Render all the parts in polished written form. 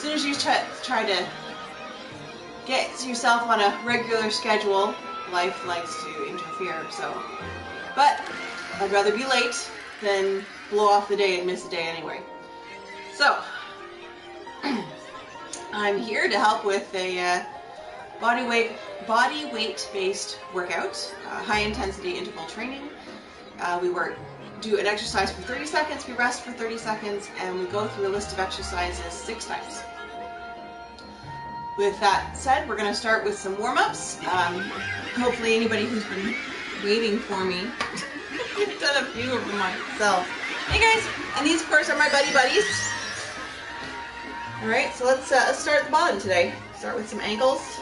soon as you try to get yourself on a regular schedule, life likes to interfere, so. But I'd rather be late than blow off the day and miss a day anyway. So, I'm here to help with a body weight based workout, high intensity interval training. We do an exercise for 30 seconds, we rest for 30 seconds, and we go through a list of exercises 6 times. With that said, we're going to start with some warm-ups. Hopefully anybody who's been waiting for me, I've done a few of them myself. Hey guys, and these of course are my buddies. Alright, so let's start at the bottom today. Start with some ankles.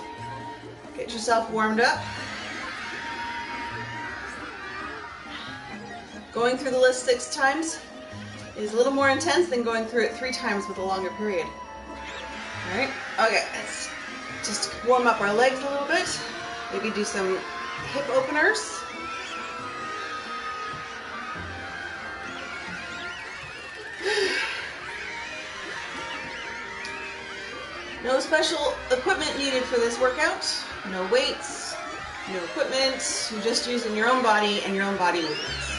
Get yourself warmed up. Going through the list 6 times is a little more intense than going through it 3 times with a longer period. Alright, okay, let's just warm up our legs a little bit. Maybe do some hip openers. No special equipment needed for this workout. No weights, no equipment. You're just using your own body and your own body movements.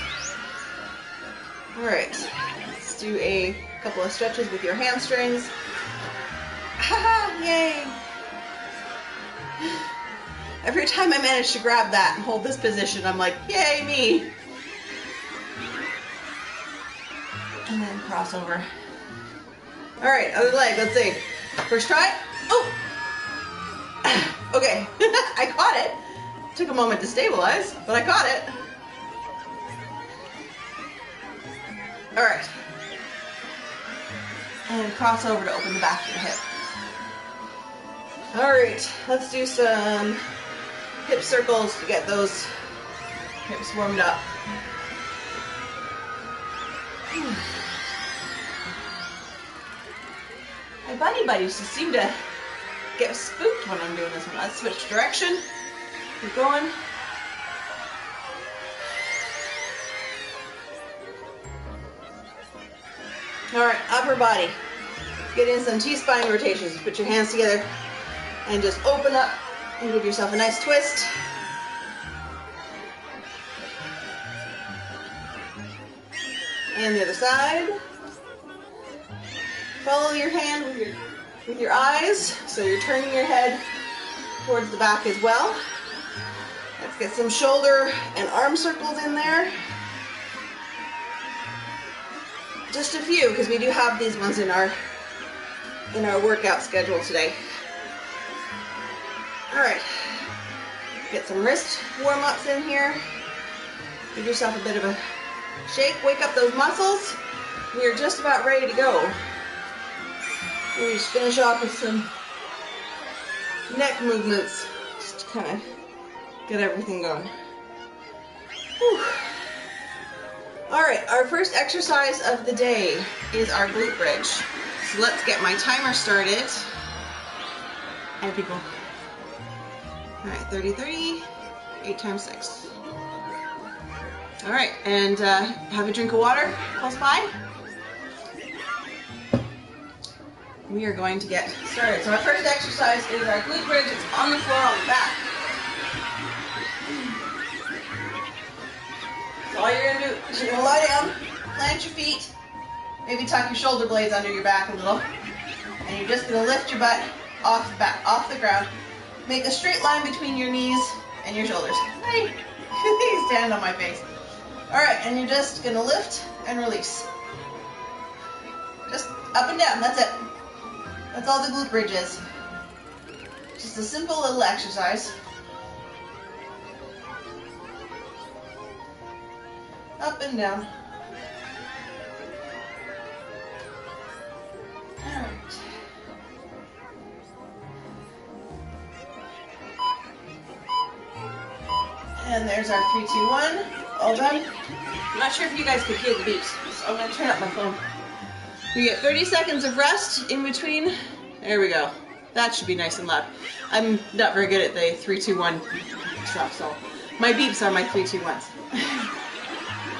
Alright, let's do a couple of stretches with your hamstrings. Haha, yay! Every time I manage to grab that and hold this position, I'm like, yay me! And then cross over. Alright, other leg, let's see. First try. Oh! Okay, I caught it. Took a moment to stabilize, but I caught it. Alright. And cross over to open the back of your hip. Alright, let's do some hip circles to get those hips warmed up. My buddies just seem to get spooked when I'm doing this one. Let's switch direction. Keep going. Alright, upper body. Get in some T-spine rotations. Put your hands together and just open up and give yourself a nice twist. And the other side. Follow your hand with your eyes, so you're turning your head towards the back as well. Let's get some shoulder and arm circles in there. Just a few, because we do have these ones in our workout schedule today. Alright, get some wrist warm-ups in here. Give yourself a bit of a shake, wake up those muscles. We are just about ready to go. We just finish off with some neck movements, just to kind of get everything going. Whew. Alright, our first exercise of the day is our glute bridge. So let's get my timer started. Hi people. Alright, 30, 8 times 6. Alright, and have a drink of water close by. We are going to get started. So our first exercise is our glute bridge. It's on the floor on the back. So all you're going to do is you're going to lie down, plant your feet, maybe tuck your shoulder blades under your back a little, and you're just going to lift your butt off the ground. Make a straight line between your knees and your shoulders. Hey, he's standing on my face. Alright, and you're just going to lift and release. Just up and down, that's it. That's all the glute bridge is. Just a simple little exercise. Up and down. Alright. And there's our 3, 2, 1. All done. I'm not sure if you guys could hear the beeps, so I'm going to turn up my phone. We get 30 seconds of rest in between. There we go. That should be nice and loud. I'm not very good at the 3, 2, 1 stuff, so my beeps are my 3, 2, 1s.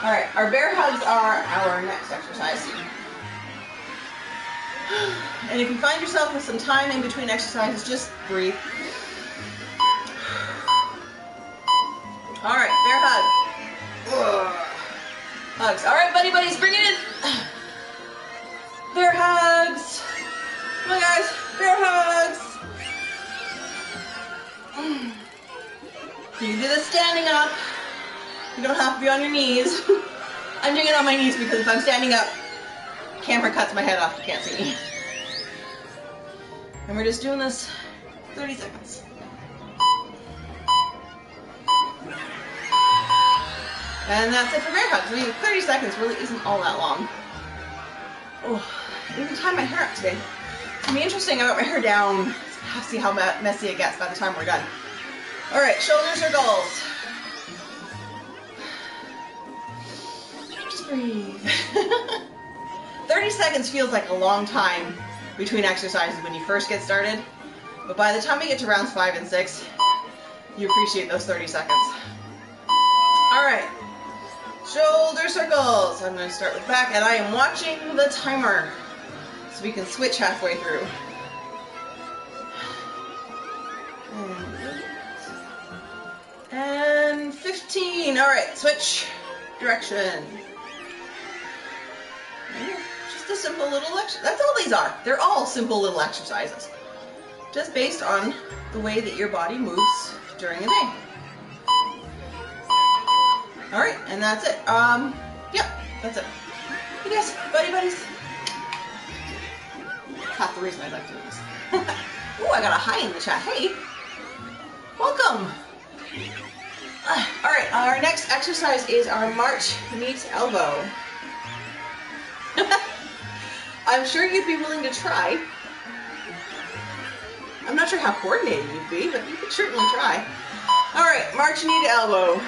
Alright, our bear hugs are our next exercise. And if you find yourself with some time in between exercises, just breathe. All right, bear hug. Hugs. All right, buddies, bring it in. Bear hugs. Come on, guys, bear hugs. You can do this standing up. You don't have to be on your knees. I'm doing it on my knees because if I'm standing up, camera cuts my head off. You can't see me. And we're just doing this 30 seconds. And that's it for bear hugs. I mean, 30 seconds really isn't all that long. Oh, I didn't even tie my hair up today. It's gonna be interesting. I got my hair down. See how messy it gets by the time we're done. All right, shoulder circles. Just breathe. 30 seconds feels like a long time between exercises when you first get started, but by the time we get to rounds 5 and 6, you appreciate those 30 seconds. All right, shoulder circles. I'm going to start with back, and I am watching the timer so we can switch halfway through. And 15. All right, switch direction. Just a simple little exercise. That's all these are. They're all simple little exercises, just based on the way that your body moves during a day. All right, and that's it. Yep, that's it. You guys, buddies. Half the reason I like doing this. Oh, I got a hi in the chat. Hey, welcome. All right, our next exercise is our march meets elbow. I'm sure you'd be willing to try. I'm not sure how coordinated you'd be, but you could certainly try. All right, march knee to elbow.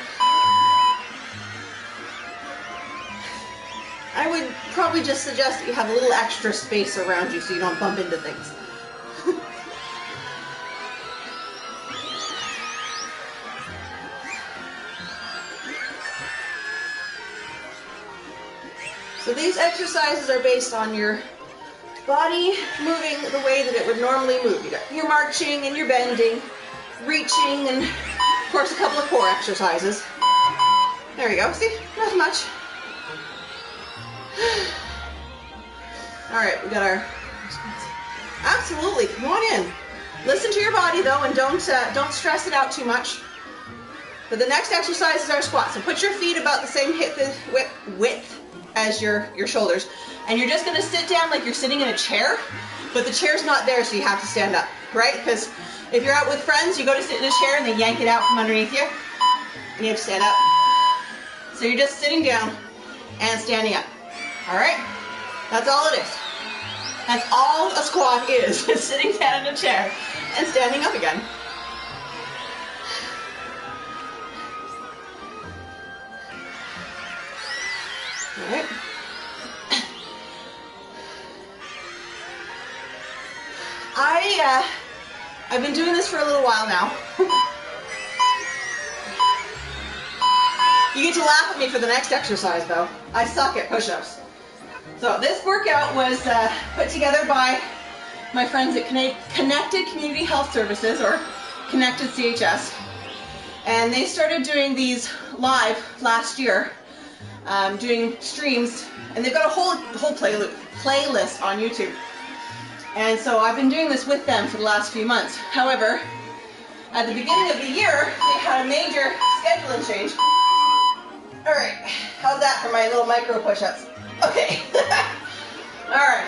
I would probably just suggest that you have a little extra space around you so you don't bump into things. So these exercises are based on your body moving the way that it would normally move. You're marching and you're bending, reaching, and of course a couple of core exercises. There you go. See, not much. All right, we got our. Absolutely, come on in. Listen to your body though, and don't stress it out too much. But the next exercise is our squat. So put your feet about the same hip width as your shoulders, and you're just going to sit down like you're sitting in a chair, but the chair's not there, so you have to stand up, right? Because if you're out with friends, you go to sit in a chair and they yank it out from underneath you, and you have to stand up. So you're just sitting down and standing up. All right, that's all it is. That's all a squat is sitting down in a chair and standing up again. All right. I've been doing this for a little while now. You get to laugh at me for the next exercise though. I suck at push-ups. So this workout was put together by my friends at Connected Community Health Services, or Connected CHS. And they started doing these live last year, doing streams, and they've got a whole playlist on YouTube. And so I've been doing this with them for the last few months. However, at the beginning of the year, they had a major scheduling change. All right, how's that for my little micro push-ups? Okay. All right.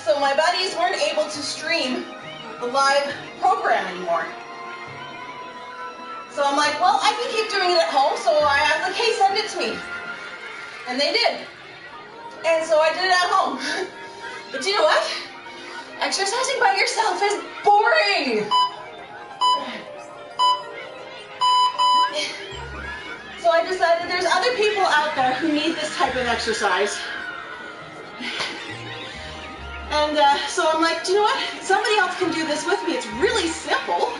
So my buddies weren't able to stream the live program anymore. So I'm like, well, I can keep doing it at home. So I asked, like, hey, send it to me. And they did. And so I did it at home. But you know what? Exercising by yourself is boring. So I decided there's other people out there who need this type of exercise. And so I'm like, do you know what? Somebody else can do this with me. It's really simple.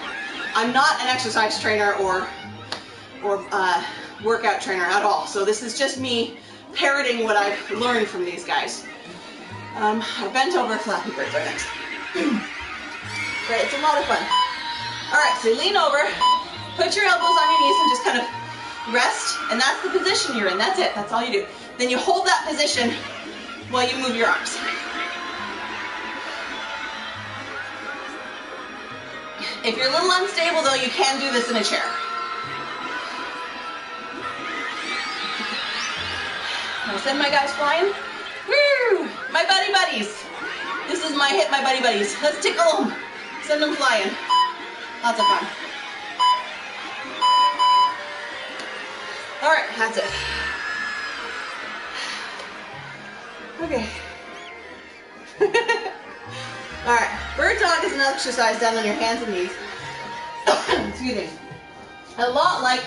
I'm not an exercise trainer or workout trainer at all. So this is just me parroting what I've learned from these guys. Our bent over flappy birds are next. Right, it's a lot of fun. All right, so lean over, put your elbows on your knees and just kind of rest, and that's the position you're in. That's it, that's all you do. Then you hold that position while you move your arms. If you're a little unstable though, you can do this in a chair. I'm gonna send my guys flying. Woo! My buddy buddies. This is my HIIT, my buddy buddies. Let's tickle them. Send them flying. Lots of fun. All right, that's it. Okay. All right, bird dog is an exercise done on your hands and knees. Excuse me. A lot like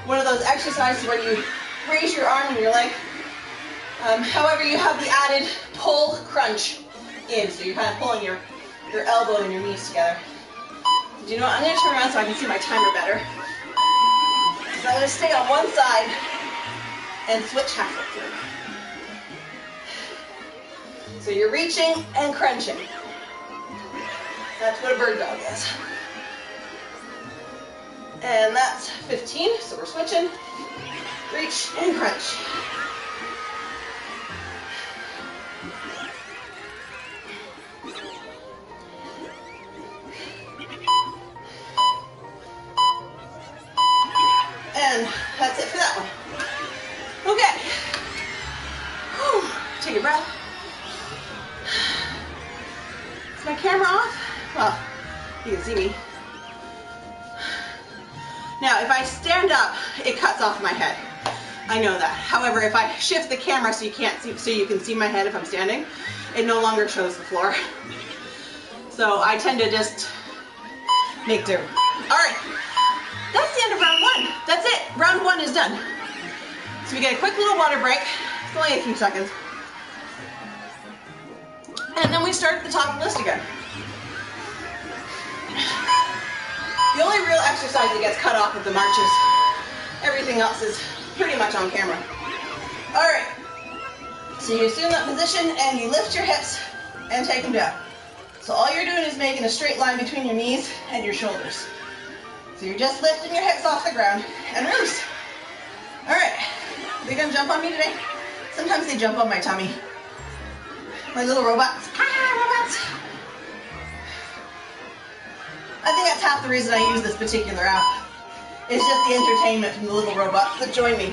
one of those exercises where you raise your arm and your leg. However, you have the added pull crunch in, so you're kind of pulling your elbow and your knees together. Do you know what? I'm going to turn around so I can see my timer better. So I'm going to stay on one side and switch halfway through. So you're reaching and crunching. That's what a bird dog is. And that's 15, so we're switching. Reach and crunch. And that's it for that one. Okay. Whew. Take a breath. Is my camera off? Well, you can see me. Now, if I stand up, it cuts off my head. I know that. However, if I shift the camera so you can see my head if I'm standing, it no longer shows the floor. So I tend to just make do. All right. That's the end of round one. That's it. Round one is done. So we get a quick little water break. It's only a few seconds. And then we start at the top of the list again. The only real exercise that gets cut off of the marches, everything else is pretty much on camera. All right. So you assume that position and you lift your hips and take them down. So all you're doing is making a straight line between your knees and your shoulders. So you're just lifting your hips off the ground and release. All right, are they gonna jump on me today? Sometimes they jump on my tummy. My little robots. Ah, robots. I think that's half the reason I use this particular app. It's just the entertainment from the little robots that join me.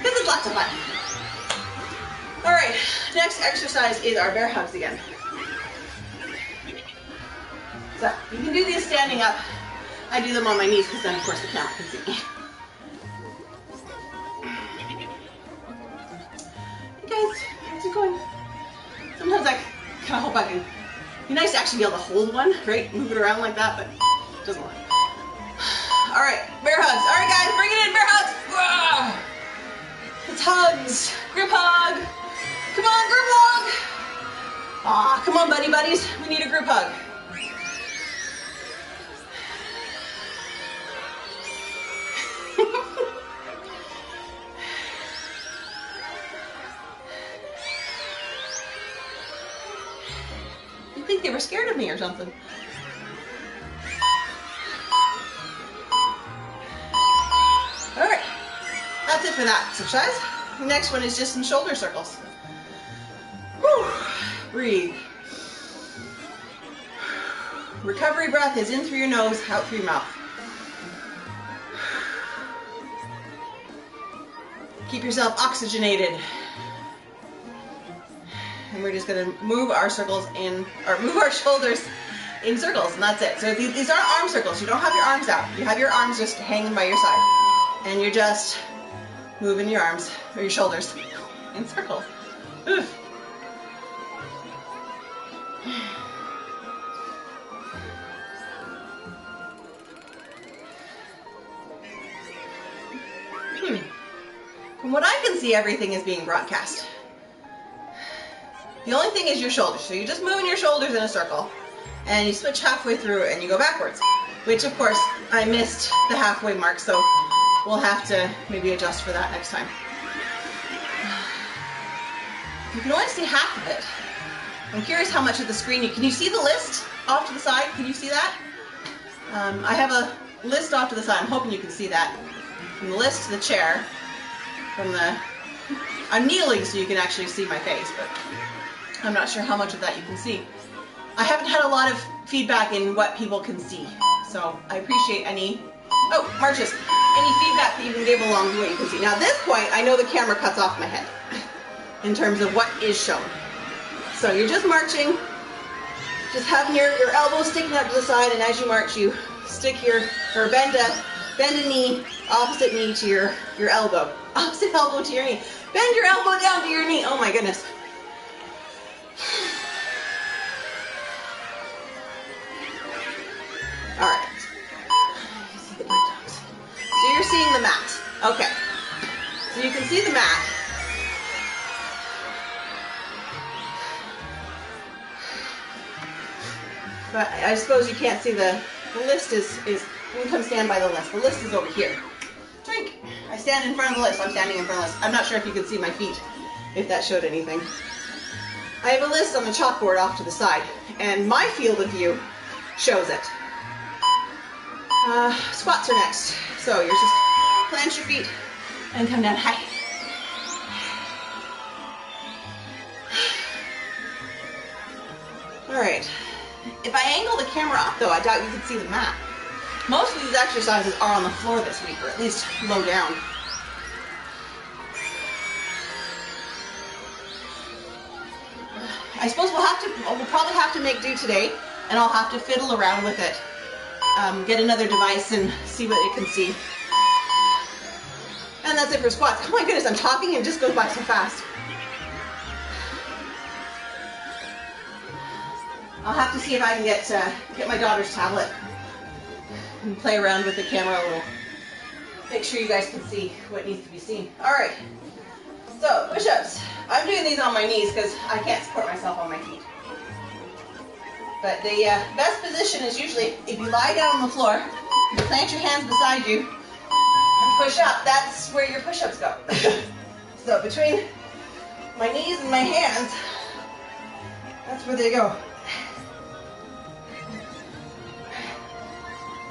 This is lots of fun. All right, next exercise is our bear hugs again. So you can do these standing up. I do them on my knees because then of course the camera can see me. Hey guys, how's it going? Sometimes I kind of hope I can, it'd be nice to actually be able to hold one, right? Move it around like that, but it doesn't work. All right, bear hugs. All right guys, bring it in, bear hugs. Whoa. It's hugs, group hug. Come on, group hug. Aw, come on buddy buddies, we need a group hug. You'd think they were scared of me or something. All right, that's it for that exercise. The next one is just some shoulder circles. Whew. Breathe. Recovery breath is in through your nose, out through your mouth. Keep yourself oxygenated. And we're just going to move our circles in, or move our shoulders in circles, and that's it. So these aren't arm circles. You don't have your arms out. You have your arms just hanging by your side. And you're just moving your arms, or your shoulders, in circles. Oof. From what I can see, everything is being broadcast. The only thing is your shoulders. So you're just moving your shoulders in a circle, and you switch halfway through and you go backwards, which of course I missed the halfway mark, so we'll have to maybe adjust for that next time. You can only see half of it. I'm curious how much of the screen can you see the list off to the side? Can you see that? I have a list off to the side. I'm hoping you can see that. From the list to the chair. I'm kneeling so you can actually see my face, but I'm not sure how much of that you can see. I haven't had a lot of feedback in what people can see, so I appreciate any feedback that you can give along to what you can see. Now at this point, I know the camera cuts off my head in terms of what is shown. So you're just marching, just having your elbows sticking out to the side, and as you march, you stick bend a knee, opposite knee to your elbow. Opposite elbow to your knee. Bend your elbow down to your knee. Oh my goodness. All right. So you're seeing the mat. Okay. So you can see the mat. But I suppose you can't see the list is you can come stand by the list. The list is over here. Drink. I stand in front of the list. I'm standing in front of the list. I'm not sure if you could see my feet, if that showed anything. I have a list on the chalkboard off to the side, and my field of view shows it. Squats are next. So you're just plant your feet and come down high. All right. If I angle the camera up, though, I doubt you can see the mat. Most of these exercises are on the floor this week, or at least low down. I suppose we'll probably have to make do today, and I'll have to fiddle around with it. Get another device and see what it can see. And that's it for squats. Oh my goodness, I'm talking and it just goes by so fast. I'll have to see if I can get my daughter's tablet and play around with the camera a little. Make sure you guys can see what needs to be seen. All right, so push-ups. I'm doing these on my knees because I can't support myself on my feet. But the best position is usually if you lie down on the floor, you plant your hands beside you, and push up. That's where your push-ups go. So between my knees and my hands, that's where they go.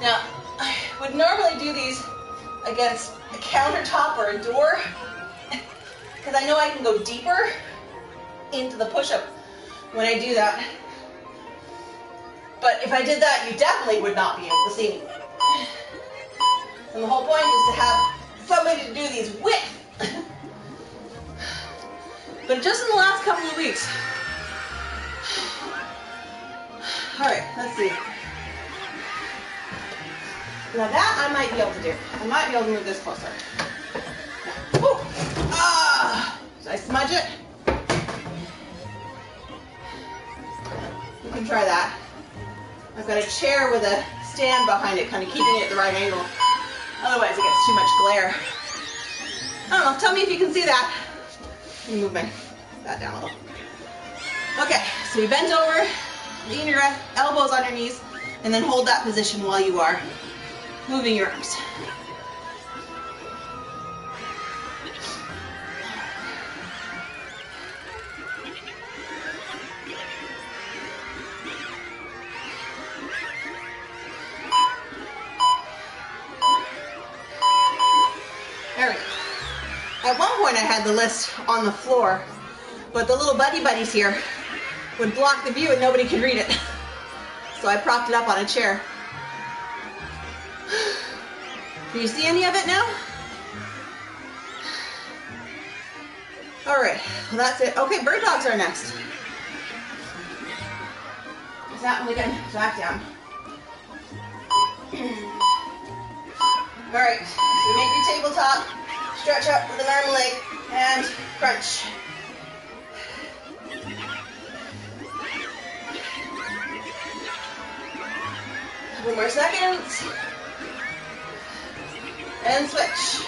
Now, I would normally do these against a countertop or a door, because I know I can go deeper into the push-up when I do that. But if I did that, you definitely would not be able to see me. And the whole point is to have somebody to do these with. But just in the last couple of weeks. All right, let's see. Now that I might be able to do. I might be able to move this closer. Woo. Did I smudge it? You can try that. I've got a chair with a stand behind it, kind of keeping it at the right angle. Otherwise it gets too much glare. I don't know, tell me if you can see that. Let me move that down a little. Okay, so you bend over, lean your elbows on your knees, and then hold that position while you are moving your arms. There we go. At one point I had the list on the floor, but the little buddies here would block the view and nobody could read it. So I propped it up on a chair. Do you see any of it now? All right, well that's it. Okay, bird dogs are next. Is that one again? Back down. All right, so make your tabletop, stretch up with an arm and leg, and crunch. Couple more seconds. And switch.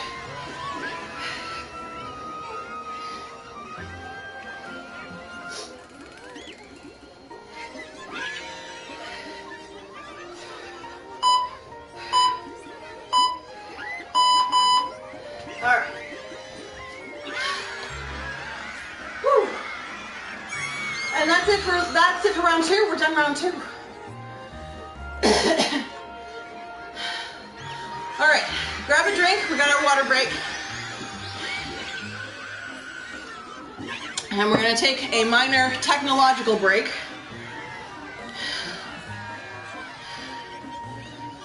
All right. Whew. And that's it for for round 2. We're done round 2. All right, grab a drink. We got our water break. And we're gonna take a minor technological break.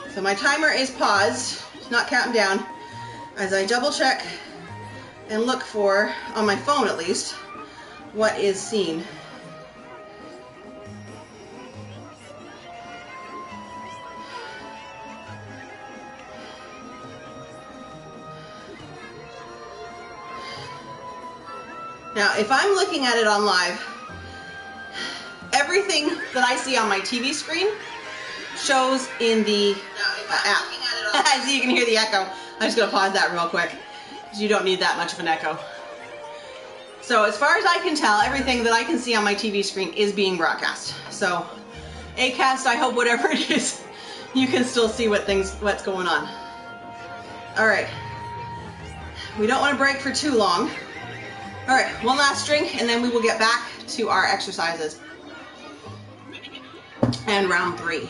So my timer is paused, it's not counting down, as I double check and look for, on my phone at least, what is seen. Now, if I'm looking at it on live, everything that I see on my TV screen shows in the app. So you can hear the echo. I'm just going to pause that real quick, because you don't need that much of an echo. So as far as I can tell, everything that I can see on my TV screen is being broadcast. So Acast, I hope whatever it is, you can still see what's going on. All right. We don't want to break for too long. All right, one last drink, and then we will get back to our exercises. And round 3.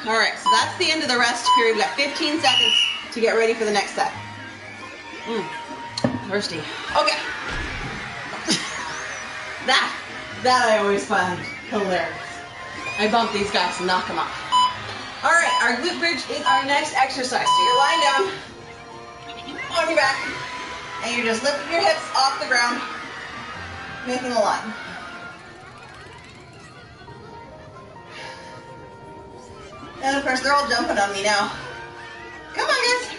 All right, so that's the end of the rest period. We've got 15 seconds to get ready for the next set. Thirsty. Okay. That I always find hilarious. I bump these guys and knock them off. All right, our glute bridge is our next exercise. So you're lying down on your back, and you're just lifting your hips off the ground, making a line. And of course, they're all jumping on me now. Come on, guys.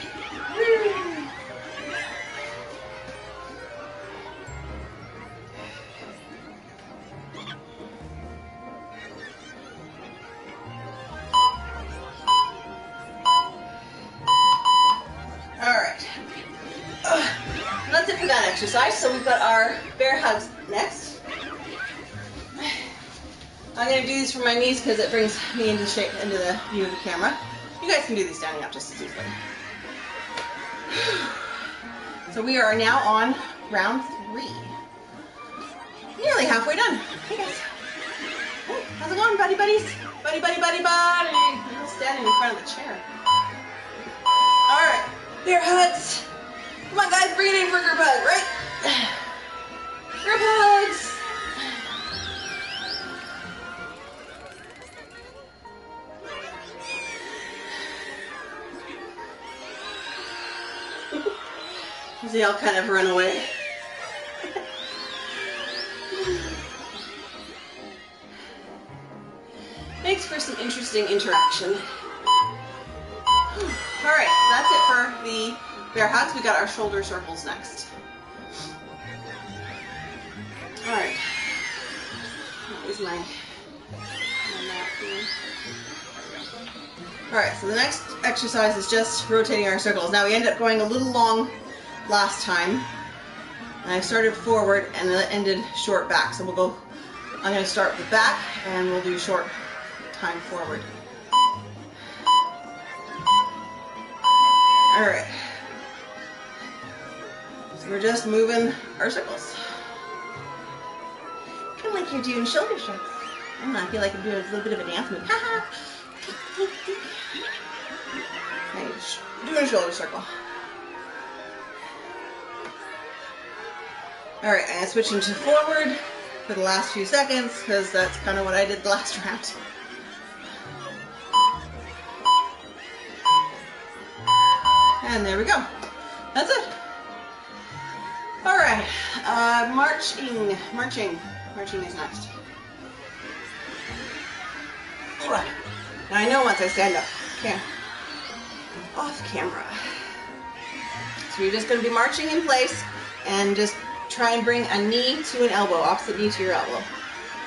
That's it for that exercise. So we've got our bear hugs next. I'm going to do these for my knees because it brings me into shape, into the view of the camera. You guys can do these standing up just as easily. So we are now on round 3. Nearly halfway done. Hey guys. Hey, how's it going, buddy buddies? Buddy, buddy, buddy, buddy. I'm standing in front of the chair. All right, bear hugs. Come on, guys, bring it in for a group hug, right? Group hugs. They all kind of run away. Makes for some interesting interaction. All right, so that's it for the bear hugs. We got our shoulder circles next. All right. Where's my napkin? All right, so the next exercise is just rotating our circles. Now we ended up going a little long last time. And I started forward and then ended short back. So we'll go, I'm going to start with back and we'll do short time forward. All right. So we're just moving our circles. Kind of like you're doing shoulder shrugs. I don't know, I feel like I'm doing a little bit of a dance move. Haha. Doing a shoulder circle. All right, I'm switching to forward for the last few seconds because that's kind of what I did the last round. And there we go. That's it. All right, marching is next. All right. Now I know once I stand up, okay, off camera. So you're just going to be marching in place and just try and bring a knee to an elbow, opposite knee to your elbow.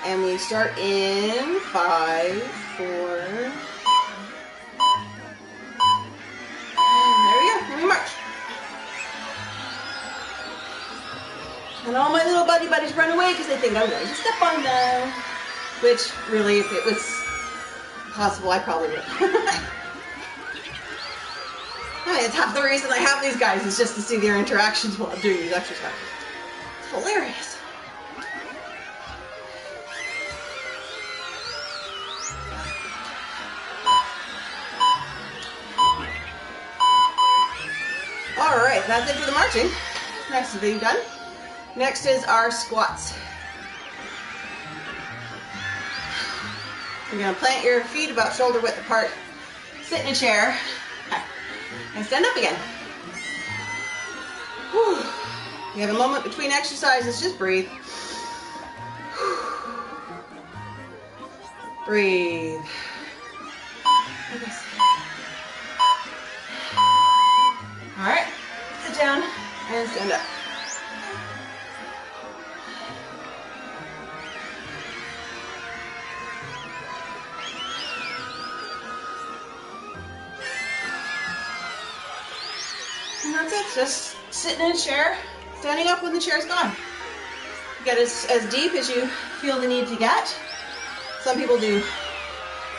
And we start in 5, 4. And there we go. And we march. And all my little buddies run away because they think I'm going to step on them. Which, really, if it was possible, I probably would. It's half the reason I have these guys is just to see their interactions while I'm doing these exercises. It's hilarious. that's it for the marching. Next thing done. Next is our squats. You're going to plant your feet about shoulder width apart. Sit in a chair. And stand up again. Whew. You have a moment between exercises. Just breathe. Breathe. Like this. All right. Sit down and stand up. And that's it. Just sitting in a chair, standing up when the chair's gone. Get as deep as you feel the need to get. Some people do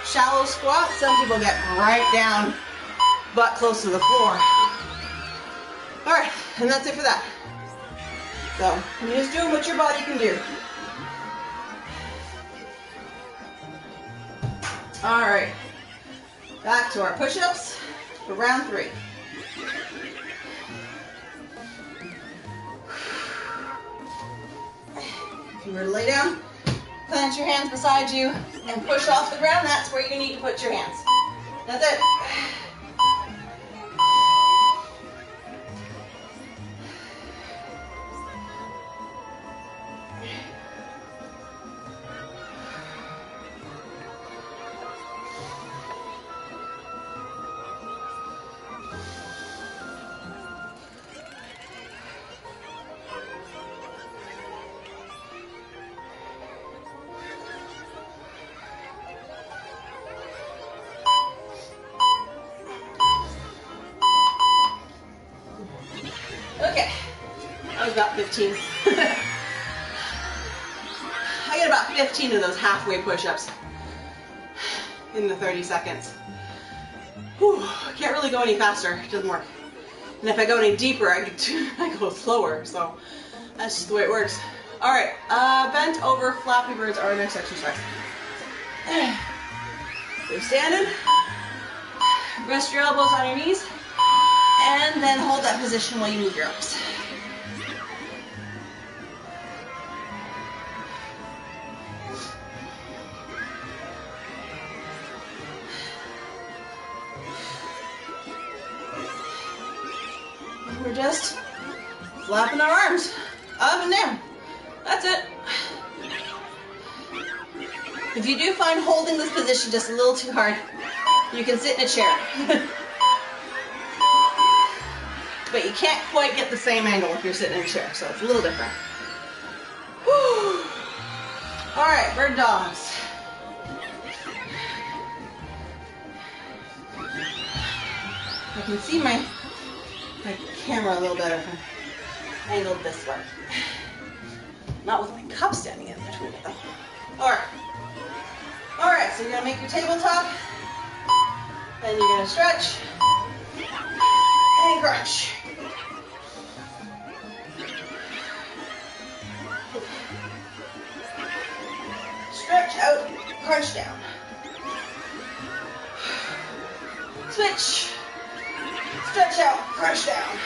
shallow squats. Some people get right down, butt close to the floor. All right, and that's it for that. So you're just doing what your body can do. All right, back to our push-ups for round 3. If you were to lay down, plant your hands beside you, and push off the ground, that's where you need to put your hands. That's it. Okay, that was about 15. I get about 15 of those halfway push-ups in the 30 seconds. Whew, I can't really go any faster, it doesn't work. And if I go any deeper, I go slower, so that's just the way it works. All right, bent over flappy birds are our next exercise. So you're standing, rest your elbows on your knees, and then hold that position while you move your arms. We're just flapping our arms up and down. That's it. If you do find holding this position just a little too hard, you can sit in a chair. But you can't quite get the same angle if you're sitting in a chair, so it's a little different. Whew. All right, bird dogs. I can see my camera a little better if I'm angled this way. Not with my cup standing in between it though. All right, so you're gonna make your tabletop, then you're gonna stretch and crunch. Stretch out, crunch down. Switch. Stretch out, crunch down.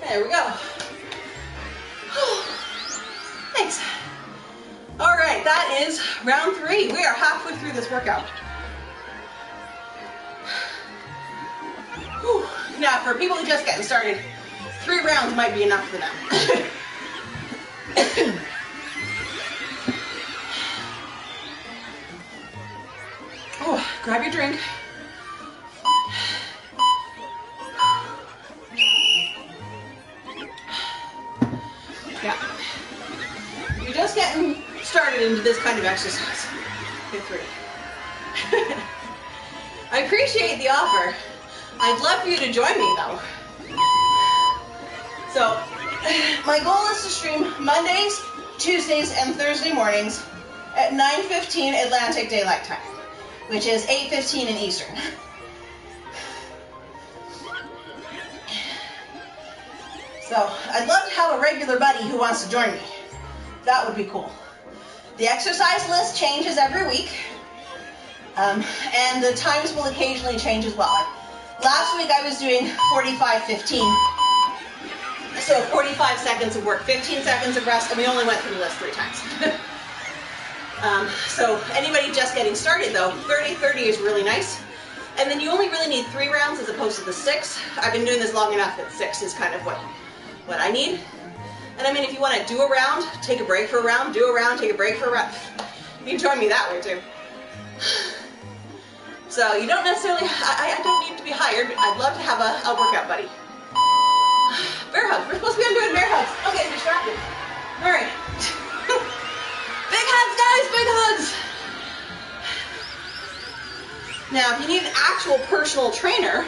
There we go. Thanks. All right, that is round 3. We are halfway through this workout. Whew. Now, for people who are just getting started, 3 rounds might be enough for them. Oh, grab your drink. Yeah. You're just getting started into this kind of exercise. Get 3. I appreciate the offer. I'd love for you to join me though. So, my goal is to stream Mondays, Tuesdays, and Thursday mornings at 9:15 Atlantic Daylight Time, which is 8:15 in Eastern. So I'd love to have a regular buddy who wants to join me. That would be cool. The exercise list changes every week, and the times will occasionally change as well. Last week I was doing 45-15, so 45 seconds of work, 15 seconds of rest, and we only went through the list 3 times. So anybody just getting started though, 30-30 is really nice. And then you only really need 3 rounds as opposed to the 6. I've been doing this long enough that 6 is kind of what I need. And I mean, if you want to do a round, take a break for a round, do a round, take a break for a round. You can join me that way too. So you don't necessarily, I don't need to be hired. I'd love to have a workout buddy. Bear hugs. We're supposed to be doing bear hugs. I'm getting distracted. All right. Big hugs, guys, big hugs. Now, if you need an actual personal trainer,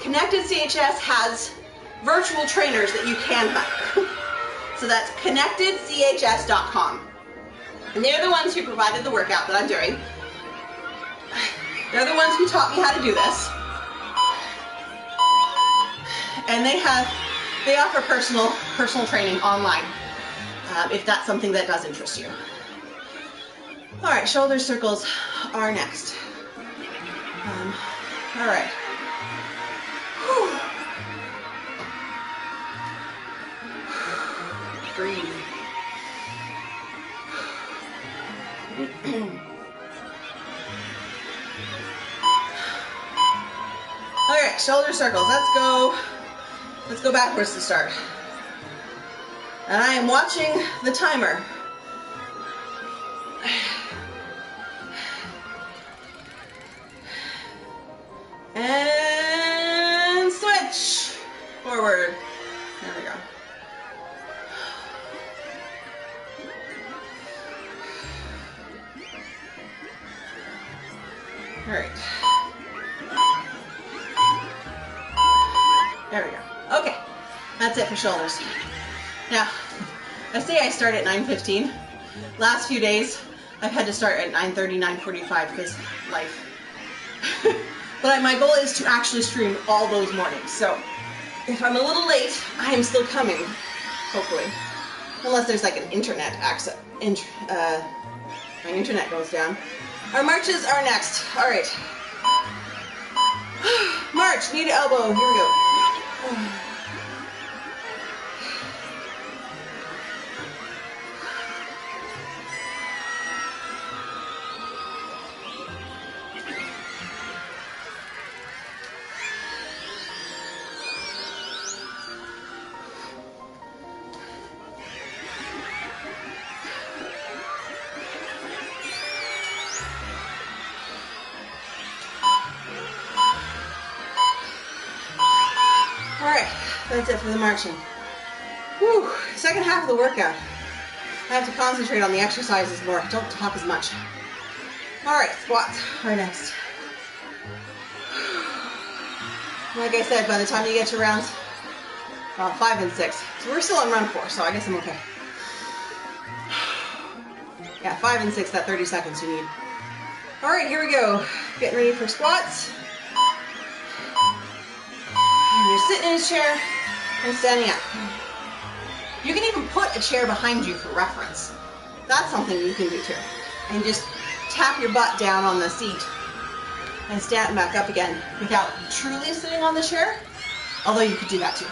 Connected CHS has virtual trainers that you can hire. So that's connectedchs.com. And they're the ones who provided the workout that I'm doing. They're the ones who taught me how to do this. And they offer personal training online, if that's something that does interest you. All right, shoulder circles are next. All right. Whew. Breathe. All right, shoulder circles. Let's go backwards to start. And I am watching the timer. And switch forward. There we go. All right. There we go. Okay. That's it for shoulders. Now, I say I start at 9:15. Last few days, I've had to start at 9:30, 9:45 because life. But my goal is to actually stream all those mornings. So if I'm a little late, I am still coming, hopefully. Unless there's like an internet access, my internet goes down. Our marches are next. All right. March, knee to elbow. Here we go. That's it for the marching. Whew, second half of the workout. I have to concentrate on the exercises more. Don't talk as much. All right, squats are next. Like I said, by the time you get to rounds 5 and 6, so we're still on round 4, so I guess I'm okay. Yeah, 5 and 6, that 30 seconds you need. All right, here we go. Getting ready for squats. And you're sitting in a chair and standing up. You can even put a chair behind you for reference. That's something you can do too. And just tap your butt down on the seat and stand back up again without truly sitting on the chair. Although you could do that too.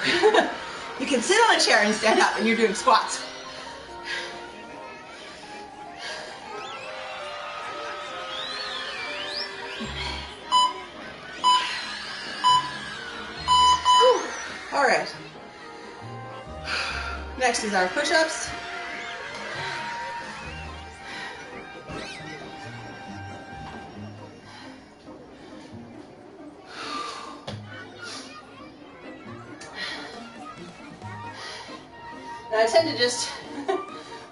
You can sit on a chair and stand up and you're doing squats. All right. Next is our push-ups. And I tend to just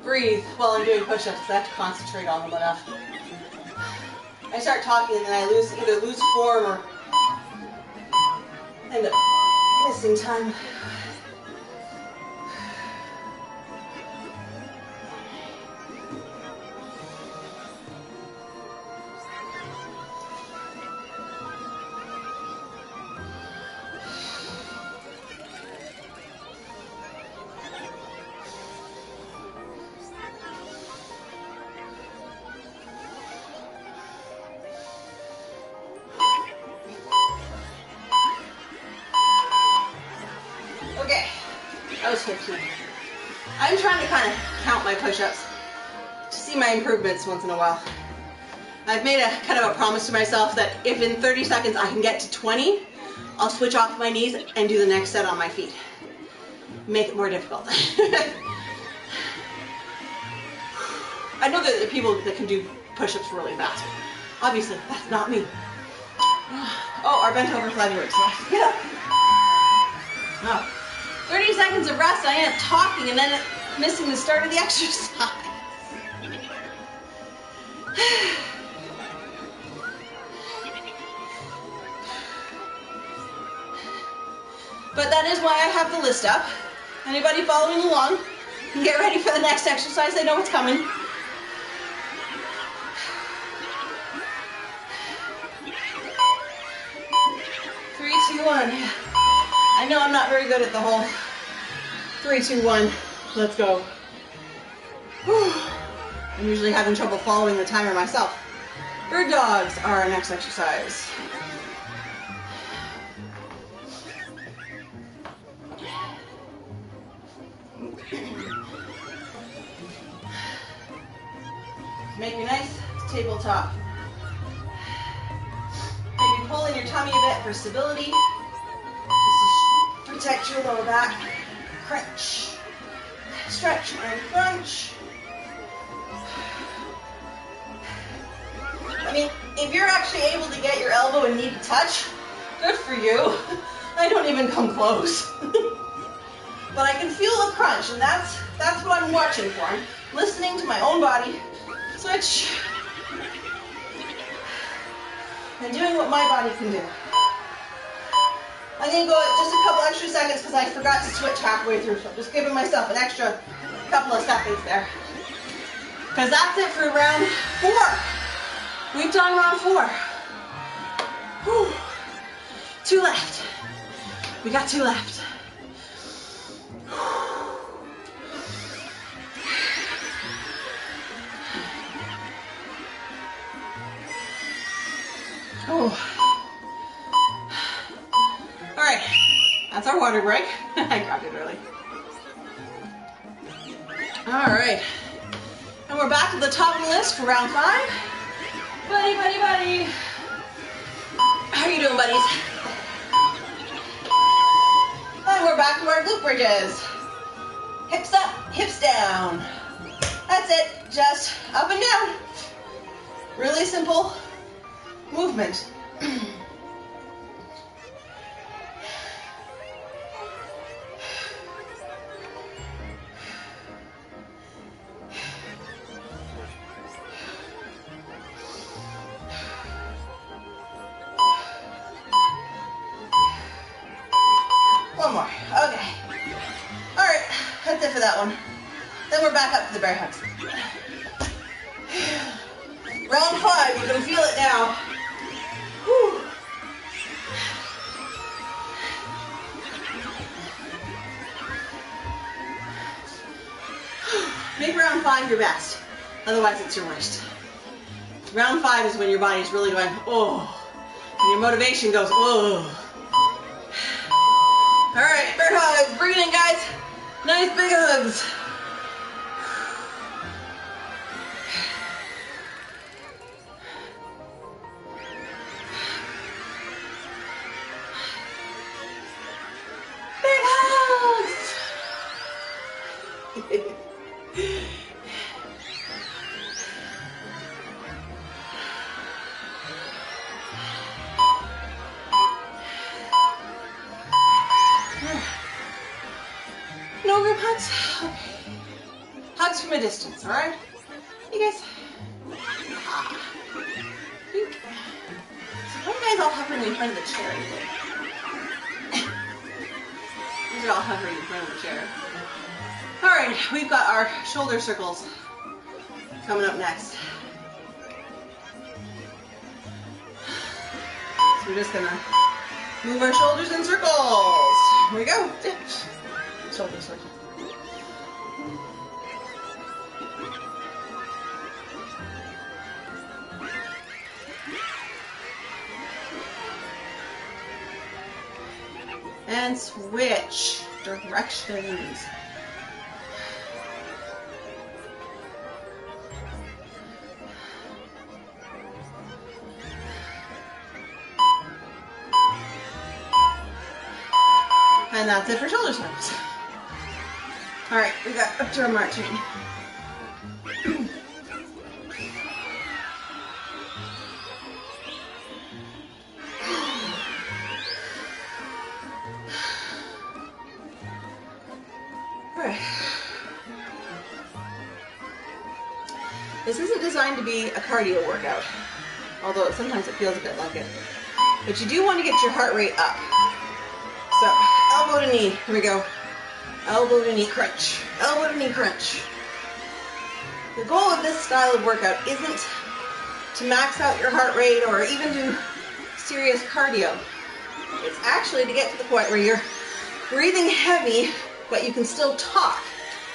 breathe while I'm doing push-ups because I have to concentrate on them enough. I start talking and then I either lose form or end up missing time. tip here. I'm trying to kind of count my push-ups to see my improvements once in a while. I've made a kind of a promise to myself that if in 30 seconds I can get to 20, I'll switch off my knees and do the next set on my feet. Make it more difficult. I know that there are people that can do push-ups really fast. Obviously, that's not me. Oh, our bent over flat works. Get up. Oh. 30 seconds of rest, I end up talking and then missing the start of the exercise. But that is why I have the list up. Anybody following along can get ready for the next exercise. They know what's coming. Three, two, one. I know I'm not very good at the whole 3, 2, 1. Let's go. Whew. I'm usually having trouble following the timer myself. Bird dogs are our next exercise. Make a nice tabletop. Maybe pull in your tummy a bit for stability. Just to protect your lower back. Crunch. Stretch and crunch. I mean, if you're actually able to get your elbow and knee to touch, good for you. I don't even come close. But I can feel the crunch, and that's what I'm watching for. I'm listening to my own body. Switch. And doing what my body can do. I'm going to go just a couple extra seconds because I forgot to switch halfway through. So I'm just giving myself an extra couple of seconds there. Because that's it for round 4. We've done round 4. Whew. 2 left. We got 2 left. Oh. All right, that's our water break. I grabbed it early. All right, and we're back to the top of the list for round 5. Buddy, buddy, buddy. How are you doing, buddies? And we're back to our glute bridges. Hips up, hips down. That's it, just up and down. Really simple movement. One more. Okay. All right, that's it for that one. Then we're back up to the bear hugs. Round 5, you can feel it now. Whew. Make round 5 your best. Otherwise, it's your worst. Round 5 is when your body's really going, oh. And your motivation goes, oh. All right, bear hugs. Bring it in, guys. Nice big hugs. Big hugs. No group hugs? Okay. Hugs from a distance, alright? You guys. So why are you guys all hovering in front of the chair? These are all hovering in front of the chair. Alright, we've got our shoulder circles coming up next. So we're just gonna move our shoulders in circles. Here we go. Shoulder circle. And switch. directions. And that's it for shoulder circles. All right, we got up to our marching. This isn't designed to be a cardio workout, although sometimes it feels a bit like it. But you do want to get your heart rate up. So, elbow to knee, here we go. Elbow to knee crunch, elbow to knee crunch. The goal of this style of workout isn't to max out your heart rate or even do serious cardio. It's actually to get to the point where you're breathing heavy, but you can still talk,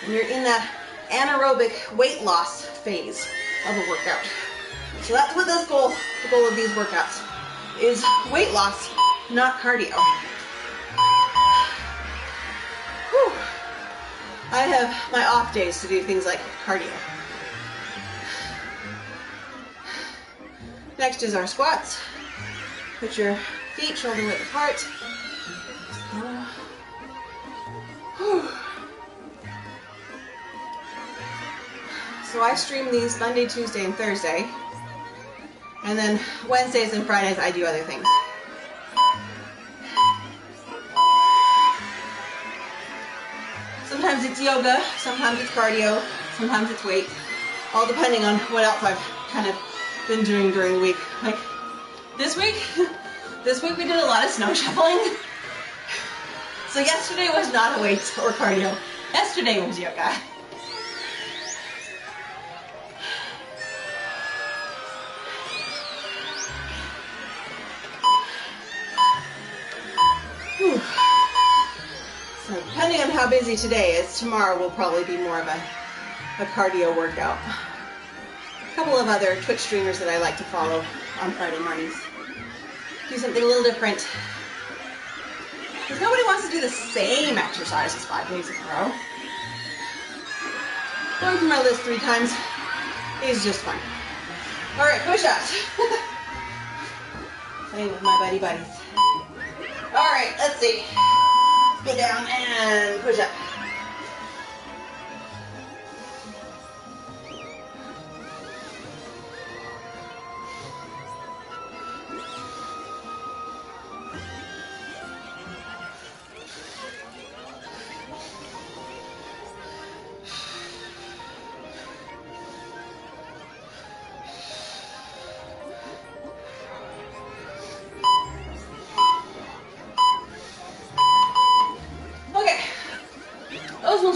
and you're in that anaerobic weight loss phase of a workout. So that's what the goal of these workouts is: weight loss, not cardio. Whew. I have my off days to do things like cardio. Next is our squats. Put your feet shoulder width apart. Whew. So I stream these Monday, Tuesday, and Thursday. And then Wednesdays and Fridays I do other things. Sometimes it's yoga, sometimes it's cardio, sometimes it's weight, all depending on what else I've kind of been doing during the week. Like this week we did a lot of snow shoveling. So yesterday was not a weight or cardio. Yesterday was yoga. Whew. So depending on how busy today is, tomorrow will probably be more of a cardio workout. A couple of other Twitch streamers that I like to follow on Friday mornings. Do something a little different. Because nobody wants to do the same exercises 5 days in a row. Going through my list 3 times is just fun. All right, push-ups. Playing with my buddies. All right, let's see. Go down and push up.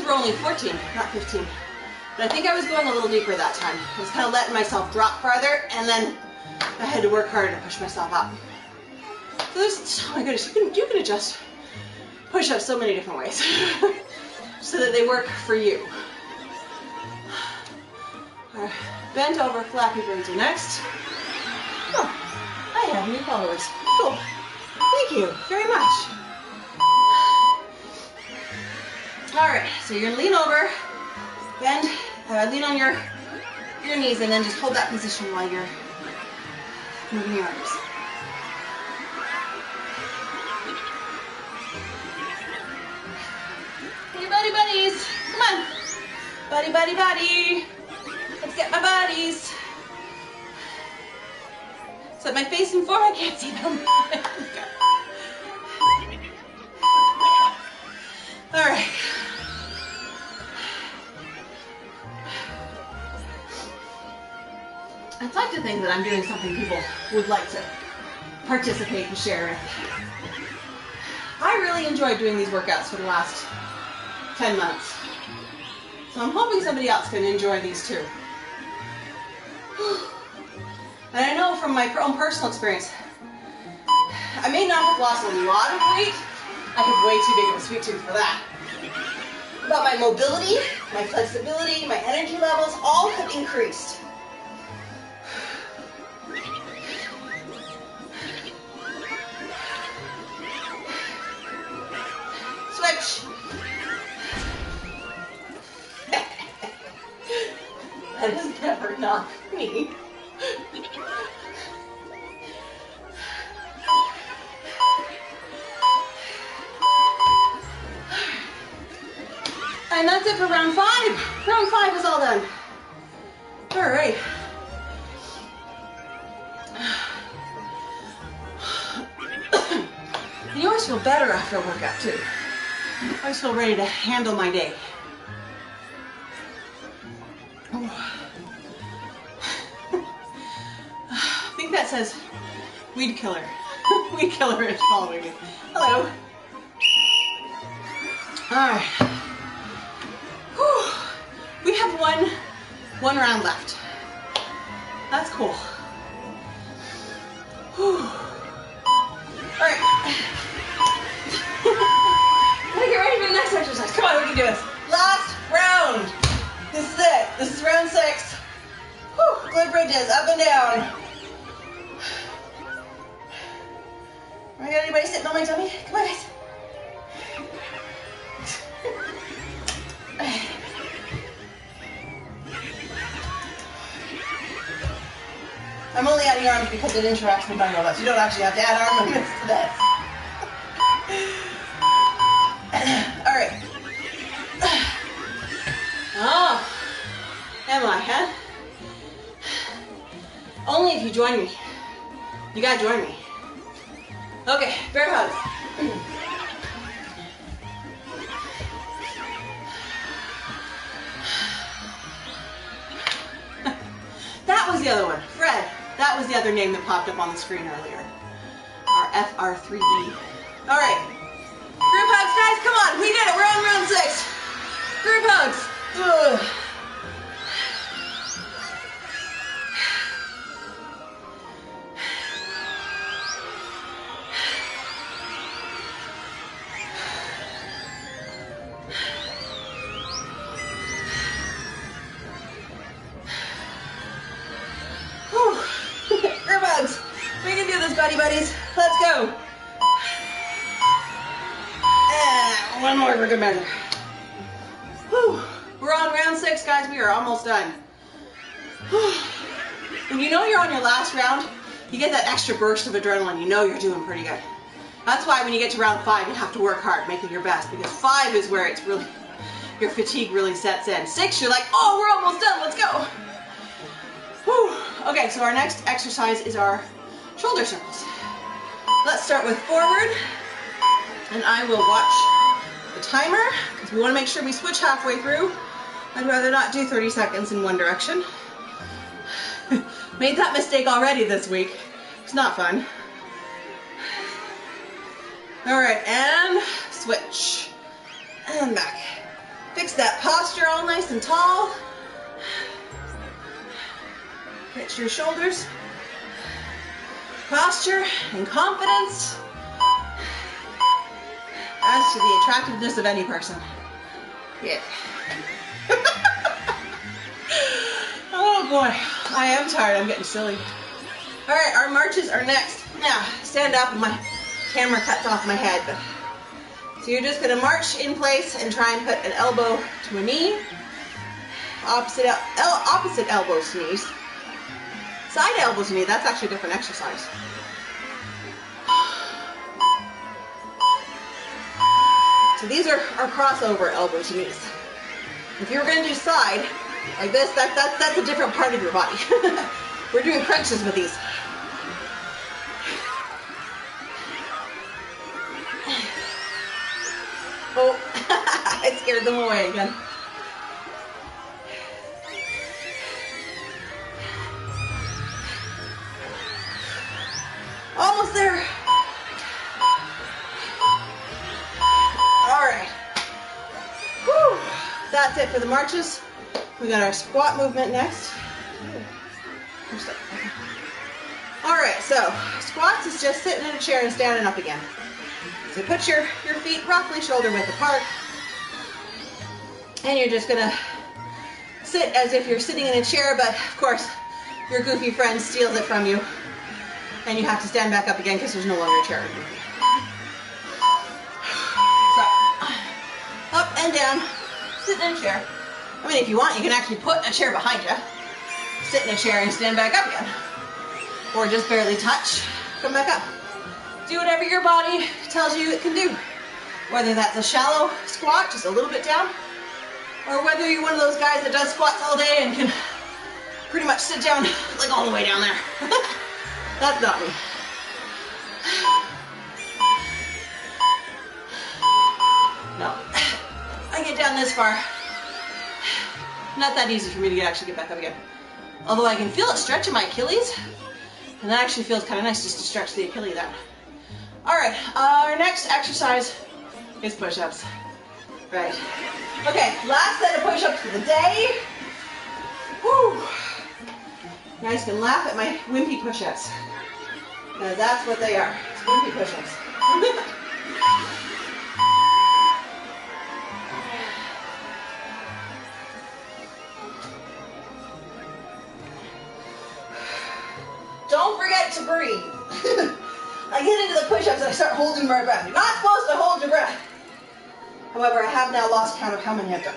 Only 14, not 15. But I think I was going a little deeper that time. I was kind of letting myself drop farther, and then I had to work harder to push myself up. So there's, oh my goodness, you can adjust push-ups so many different ways so that they work for you. Our bent over flappy birds are next. Oh, I have new followers. Cool. Thank you very much. All right, so you're gonna lean over, bend, lean on your knees, and then just hold that position while you're moving your arms. Hey, buddies, come on. Buddy. Let's get my buddies. So my face and forehead, I can't see them. All right. I'd like to think that I'm doing something people would like to participate and share with. I really enjoyed doing these workouts for the last 10 months. So I'm hoping somebody else can enjoy these too. And I know from my own personal experience, I may not have lost a lot of weight. I have way too big of a sweet tooth for that. But my mobility, my flexibility, my energy levels all have increased. Switch. That is never not me. And that's it for round 5. Round 5 is all done. All right. You always feel better after a workout too. I always feel ready to handle my day. I think that says weed killer. Weed killer is following me. Hello. All right. Whew. We have one round left. That's cool. Whew. All right. Gotta get ready for the next exercise. Come on, we can do this. Last round. This is it. This is round 6. Whew. Glute bridges, up and down. Have I got anybody sitting on my tummy? Come on, guys. I'm only adding arms because it interacts with my robots. You don't actually have to add arm movements to this. All right. Oh, am I, huh? Only if you join me. You gotta join me. Okay, bear hugs. That was the other one, Fred. That was the other name that popped up on the screen earlier. Our FR3D. All right. Group hugs, guys, come on. We did it. We're on round 6. Group hugs. Ugh. Group hugs. We can do this, buddy buddies. Let's go. And one more for good measure. Whew. We're on round 6, guys. We are almost done. When you know you're on your last round, you get that extra burst of adrenaline. You know you're doing pretty good. That's why when you get to round 5, you have to work hard, make it your best, because 5 is where it's really, your fatigue really sets in. 6, you're like, oh, we're almost done. Let's go. Whew. Okay, so our next exercise is our shoulder circles. Let's start with forward, and I will watch the timer because we want to make sure we switch halfway through. I'd rather not do 30 seconds in one direction. Made that mistake already this week. It's not fun. All right, and switch. And back. Fix that posture all nice and tall. Get your shoulders. Posture and confidence adds to the attractiveness of any person. Yeah. Oh boy, I am tired. I'm getting silly. All right, our marches are next. Now, stand up and my camera cuts off my head. So you're just gonna march in place and try and put an elbow to a knee. Opposite elbows to knees. Side elbows to knee, that's actually a different exercise. So these are our crossover elbows to knees. If you were gonna do side, like this, that's a different part of your body. We're doing crunches with these. Oh, I scared them away again. Almost there. All right. Whew. That's it for the marches. We got our squat movement next. All right, so squats is just sitting in a chair and standing up again. So put your feet roughly shoulder width apart. And you're just gonna sit as if you're sitting in a chair, but of course, your goofy friend steals it from you. And you have to stand back up again because there's no longer a chair. So, up and down, sit in a chair. I mean, if you want, you can actually put a chair behind you, sit in a chair and stand back up again. Or just barely touch, come back up. Do whatever your body tells you it can do. Whether that's a shallow squat, just a little bit down, or whether you're one of those guys that does squats all day and can pretty much sit down like all the way down there. That's not me. No. I get down this far. Not that easy for me to actually get back up again. Although I can feel it stretching my Achilles, and that actually feels kind of nice just to stretch the Achilles out. All right, our next exercise is push-ups. Right. Okay, last set of push-ups for the day. Woo. You guys can laugh at my wimpy push-ups, because that's what they are. It's wimpy push-ups. Don't forget to breathe. I get into the push-ups and I start holding my breath. You're not supposed to hold your breath. However, I have now lost count of how many I've done.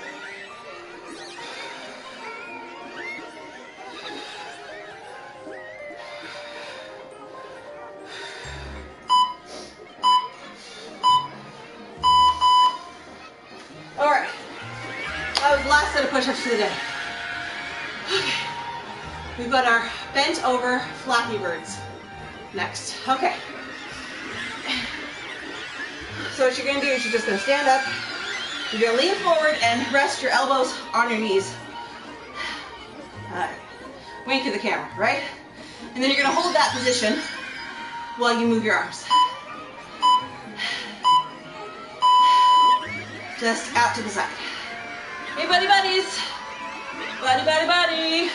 All right. That was the last set of push-ups for the day. Okay. We've got our bent over flappy birds next. Okay. So what you're going to do is you're just going to stand up. You're going to lean forward and rest your elbows on your knees. Wink at the camera, right? And then you're going to hold that position while you move your arms. Just out to the side. Hey, buddy buddies. Buddy, buddy, buddy.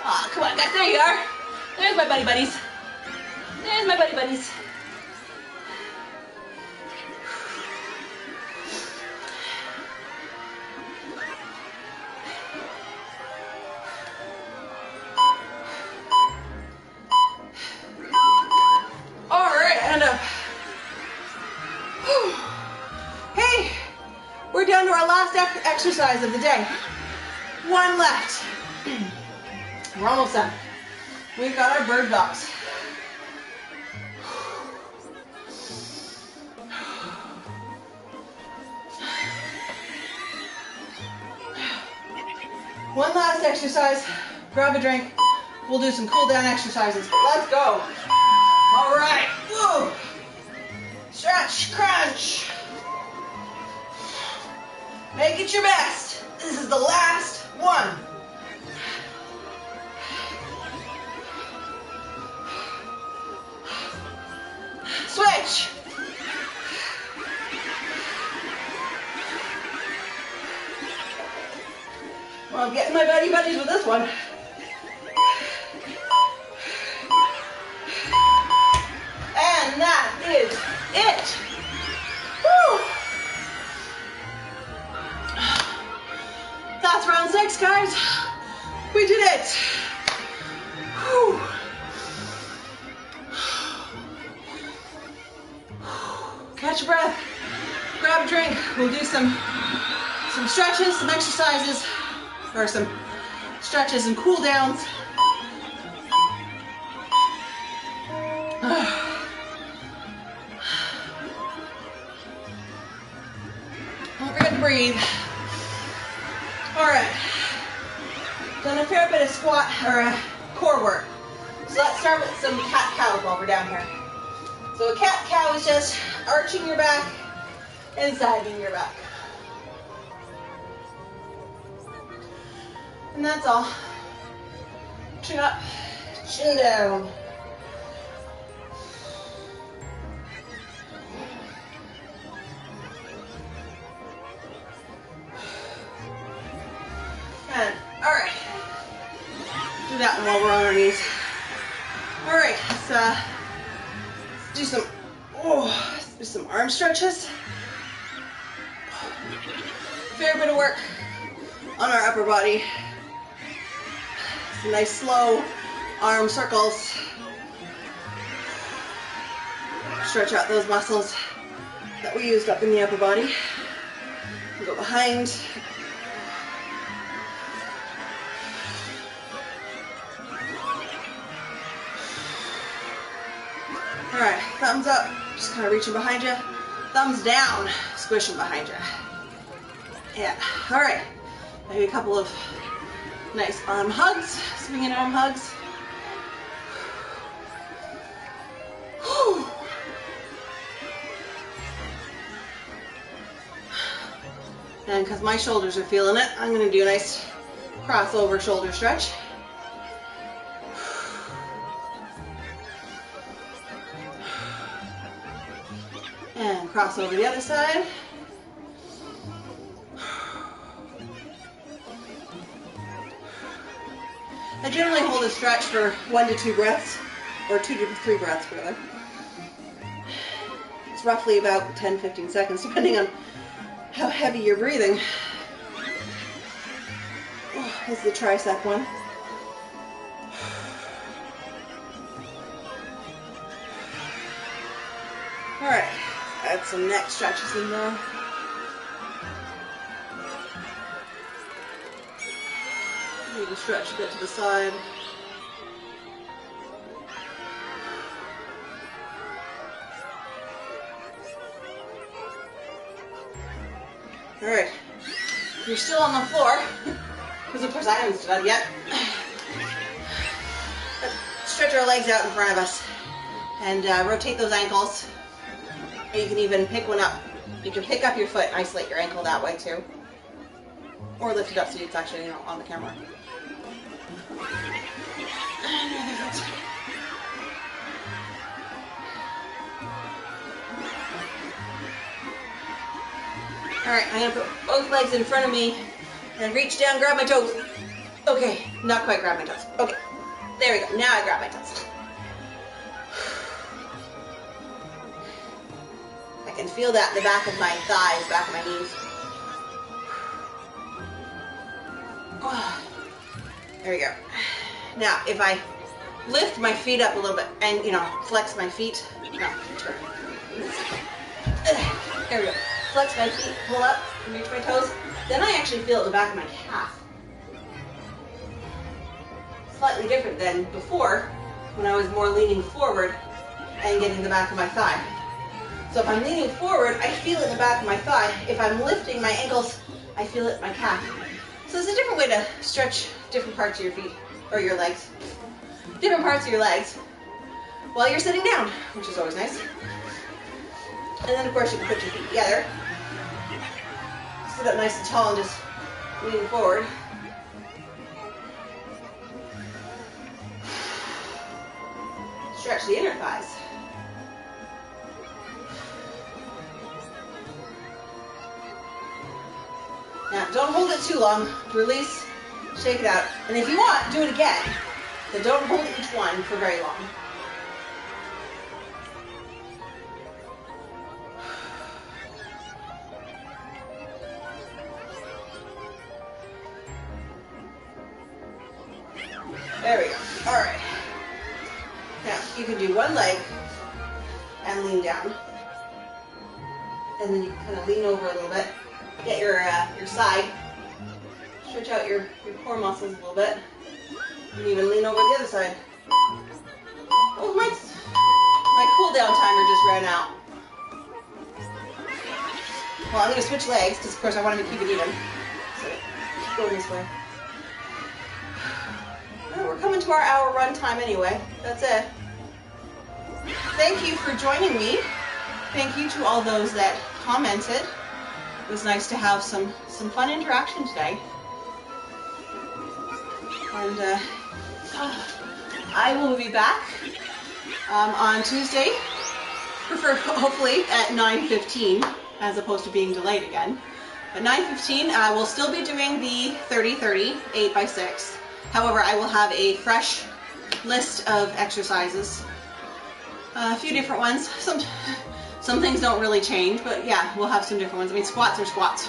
Aw, come on, guys. There you are. There's my buddy buddies. There's my buddy buddies. All right, hand up. Hey, we're down to our last exercise of the day. One left. We're almost done. We've got our bird dogs. One last exercise. Grab a drink. We'll do some cool down exercises. Let's go. All right. Woo. Stretch, crunch. Make it your best. This is the last one. Switch. Well, I'm getting my buddy buddies with this one. And that is it. Woo. That's round 6, guys. We did it. Whew. Catch your breath, grab a drink. We'll do some stretches, some exercises, or some stretches and cool downs. Don't forget to breathe. All right, done a fair bit of squat or core work. So let's start with some cat-cow while we're down here. So a cat-cow is just arching your back and sagging your back. And that's all. Chin up, chin down. And, all right. Do that one while we're on our knees. All right, let's do some arm stretches. Fair bit of work on our upper body. Some nice slow arm circles. Stretch out those muscles. that we used up in the upper body. Go behind. All right, thumbs up, just kind of reaching behind you. Thumbs down, squishing behind you. Yeah, all right. Maybe a couple of nice arm hugs, swinging arm hugs. Whew. And because my shoulders are feeling it, I'm going to do a nice crossover shoulder stretch. And cross over the other side. I generally hold a stretch for 1 to 2 breaths, or 2 to 3 breaths rather. It's roughly about 10-15 seconds depending on how heavy you're breathing. Oh, this is the tricep one. All right, add some neck stretches in there. Maybe stretch a bit to the side. All right, you're still on the floor, because of course I haven't stood up yet. Stretch our legs out in front of us and rotate those ankles. Or you can even pick one up. You can pick up your foot and isolate your ankle that way too. Or lift it up so it's actually, on the camera. Alright, I'm going to put both legs in front of me and reach down, grab my toes. Okay, not quite grab my toes. Okay, there we go. Now I grab my toes. I can feel that in the back of my thighs, back of my knees. There we go. Now, if I lift my feet up a little bit and, flex my feet. No, turn. There we go. Flex my feet, pull up, and reach my toes. Then I actually feel it in the back of my calf. Slightly different than before, when I was more leaning forward and getting the back of my thigh. So if I'm leaning forward, I feel it in the back of my thigh. If I'm lifting my ankles, I feel it in my calf. So it's a different way to stretch different parts of your feet, or your legs. Different parts of your legs while you're sitting down, which is always nice. And then of course you can put your feet together. Sit up nice and tall and just lean forward. Stretch the inner thighs. Now, don't hold it too long. Release, shake it out. And if you want, do it again. But don't hold each one for very long. There we go. All right. Now, you can do one leg and lean down. And then you can kind of lean over a little bit. Get your side. Stretch out your core muscles a little bit. And even lean over the other side. Oh, my cool down timer just ran out. Well, I'm going to switch legs because, of course, I want to keep it even. So, keep going this way. We're coming to our hour run time anyway. That's it. Thank you for joining me. Thank you to all those that commented. It was nice to have some fun interaction today. And I will be back on Tuesday, hopefully at 9:15, as opposed to being delayed again. At 9:15, we'll still be doing the 30-30, 8x6. However, I will have a fresh list of exercises, a few different ones. Some things don't really change, but yeah, we'll have some different ones. I mean, squats are squats.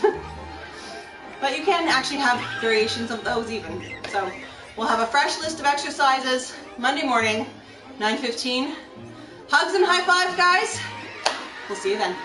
But you can actually have variations of those even. So we'll have a fresh list of exercises Monday morning, 9:15. Hugs and high fives, guys. We'll see you then.